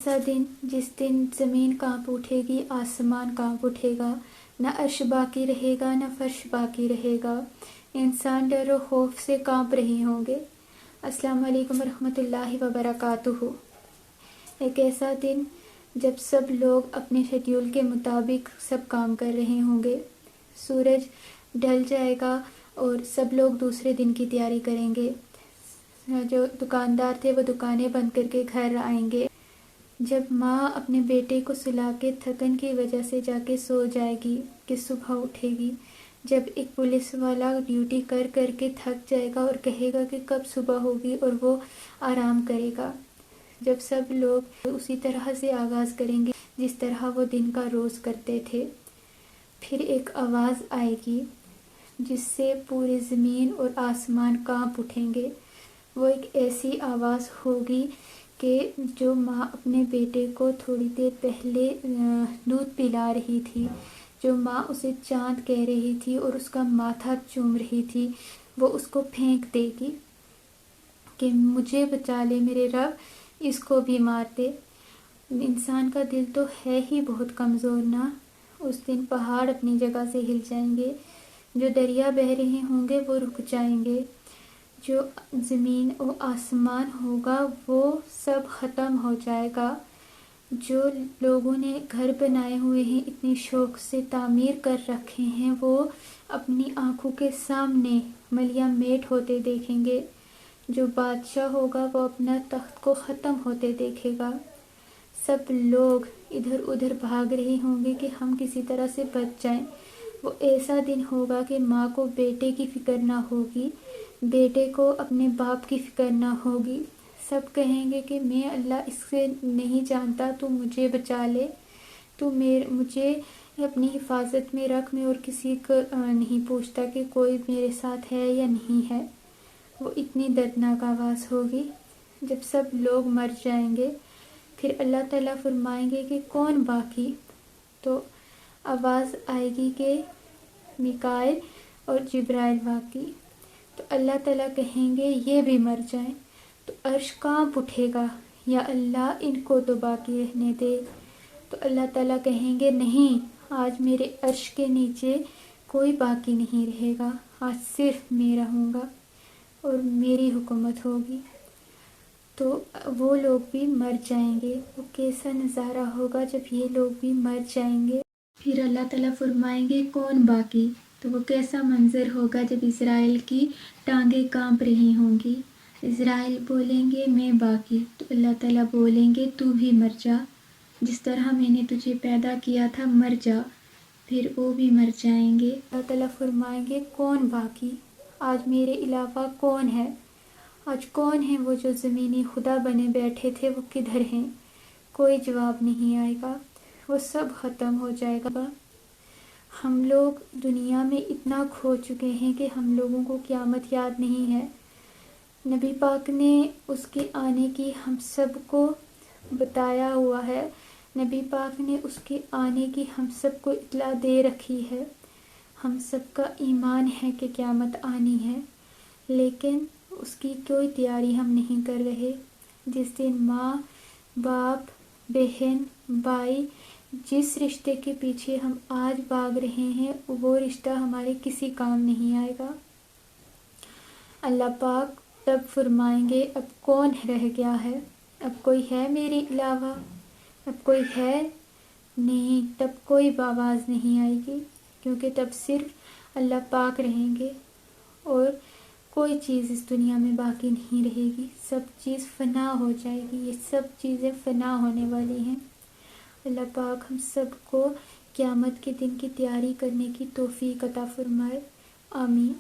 ایسا دن جس دن زمین کانپ اٹھے گی، آسمان کانپ اٹھے گا، نہ عرش باقی رہے گا نہ فرش باقی رہے گا، انسان ڈر و خوف سے کانپ رہے ہوں گے۔ السلام علیکم ورحمۃ اللہ وبرکاتہ۔ ایک ایسا دن جب سب لوگ اپنے شیڈیول کے مطابق سب کام کر رہے ہوں گے، سورج ڈھل جائے گا اور سب لوگ دوسرے دن کی تیاری کریں گے۔ جو دکاندار تھے وہ دکانیں بند کر کے گھر آئیں گے۔ جب ماں اپنے بیٹے کو سلا کے تھکن کی وجہ سے جا کے سو جائے گی کہ صبح اٹھے گی، جب ایک پولیس والا ڈیوٹی کر کر کے تھک جائے گا اور کہے گا کہ کب صبح ہوگی اور وہ آرام کرے گا، جب سب لوگ اسی طرح سے آغاز کریں گے جس طرح وہ دن کا روز کرتے تھے، پھر ایک آواز آئے گی جس سے پوری زمین اور آسمان کانپ اٹھیں گے۔ وہ ایک ایسی آواز ہوگی کہ جو ماں اپنے بیٹے کو تھوڑی دیر پہلے دودھ پلا رہی تھی، جو ماں اسے چاند کہہ رہی تھی اور اس کا ماتھا چوم رہی تھی، وہ اس کو پھینک دے گی کہ مجھے بچا لے میرے رب، اس کو بھی مار دے۔ انسان کا دل تو ہے ہی بہت کمزور نا۔ اس دن پہاڑ اپنی جگہ سے ہل جائیں گے، جو دریا بہہ رہے ہوں گے وہ رک جائیں گے، جو زمین و آسمان ہوگا وہ سب ختم ہو جائے گا، جو لوگوں نے گھر بنائے ہوئے ہیں، اتنی شوق سے تعمیر کر رکھے ہیں، وہ اپنی آنکھوں کے سامنے ملیاں میٹ ہوتے دیکھیں گے، جو بادشاہ ہوگا وہ اپنا تخت کو ختم ہوتے دیکھے گا۔ سب لوگ ادھر ادھر بھاگ رہے ہوں گے کہ ہم کسی طرح سے بچ جائیں۔ وہ ایسا دن ہوگا کہ ماں کو بیٹے کی فکر نہ ہوگی، بیٹے کو اپنے باپ کی فکر نہ ہوگی۔ سب کہیں گے کہ میں اللہ اس سے نہیں جانتا، تو مجھے بچا لے، تو مجھے اپنی حفاظت میں رکھ، میں اور کسی کو نہیں پوچھتا کہ کوئی میرے ساتھ ہے یا نہیں ہے۔ وہ اتنی دردناک آواز ہوگی جب سب لوگ مر جائیں گے، پھر اللہ تعالیٰ فرمائیں گے کہ کون باقی؟ تو آواز آئے گی کہ میکائیل اور جبرائیل باقی۔ تو اللہ تعالیٰ کہیں گے یہ بھی مر جائیں، تو عرش کانپ اٹھے گا، یا اللہ ان کو تو باقی رہنے دے۔ تو اللہ تعالیٰ کہیں گے نہیں، آج میرے عرش کے نیچے کوئی باقی نہیں رہے گا، آج صرف میں رہوں گا اور میری حکومت ہوگی۔ تو وہ لوگ بھی مر جائیں گے۔ وہ کیسا نظارہ ہوگا جب یہ لوگ بھی مر جائیں گے۔ پھر اللہ تعالیٰ فرمائیں گے کون باقی؟ تو وہ کیسا منظر ہوگا جب اسرائیل کی ٹانگیں کانپ رہی ہوں گی۔ اسرائیل بولیں گے میں باقی، تو اللہ تعالیٰ بولیں گے تو بھی مر جا، جس طرح میں نے تجھے پیدا کیا تھا مر جا۔ پھر وہ بھی مر جائیں گے۔ اللہ تعالیٰ فرمائیں گے کون باقی؟ آج میرے علاوہ کون ہے؟ آج کون ہے وہ جو زمینی خدا بنے بیٹھے تھے، وہ کدھر ہیں؟ کوئی جواب نہیں آئے گا، وہ سب ختم ہو جائے گا۔ ہم لوگ دنیا میں اتنا کھو چکے ہیں کہ ہم لوگوں کو قیامت یاد نہیں ہے۔ نبی پاک نے اس کے آنے کی ہم سب کو بتایا ہوا ہے، نبی پاک نے اس کے آنے کی ہم سب کو اطلاع دے رکھی ہے، ہم سب کا ایمان ہے کہ قیامت آنی ہے، لیکن اس کی کوئی تیاری ہم نہیں کر رہے۔ جس دن ماں، باپ، بہن، بھائی، جس رشتے کے پیچھے ہم آج بھاگ رہے ہیں وہ رشتہ ہمارے کسی کام نہیں آئے گا۔ اللہ پاک تب فرمائیں گے اب کون رہ گیا ہے؟ اب کوئی ہے میرے علاوہ؟ اب کوئی ہے؟ نہیں، تب کوئی آواز نہیں آئے گی، کیونکہ تب صرف اللہ پاک رہیں گے اور کوئی چیز اس دنیا میں باقی نہیں رہے گی، سب چیز فنا ہو جائے گی، یہ سب چیزیں فنا ہونے والی ہیں۔ اللہ پاک ہم سب کو قیامت کے دن کی تیاری کرنے کی توفیق عطا فرمائے، آمین۔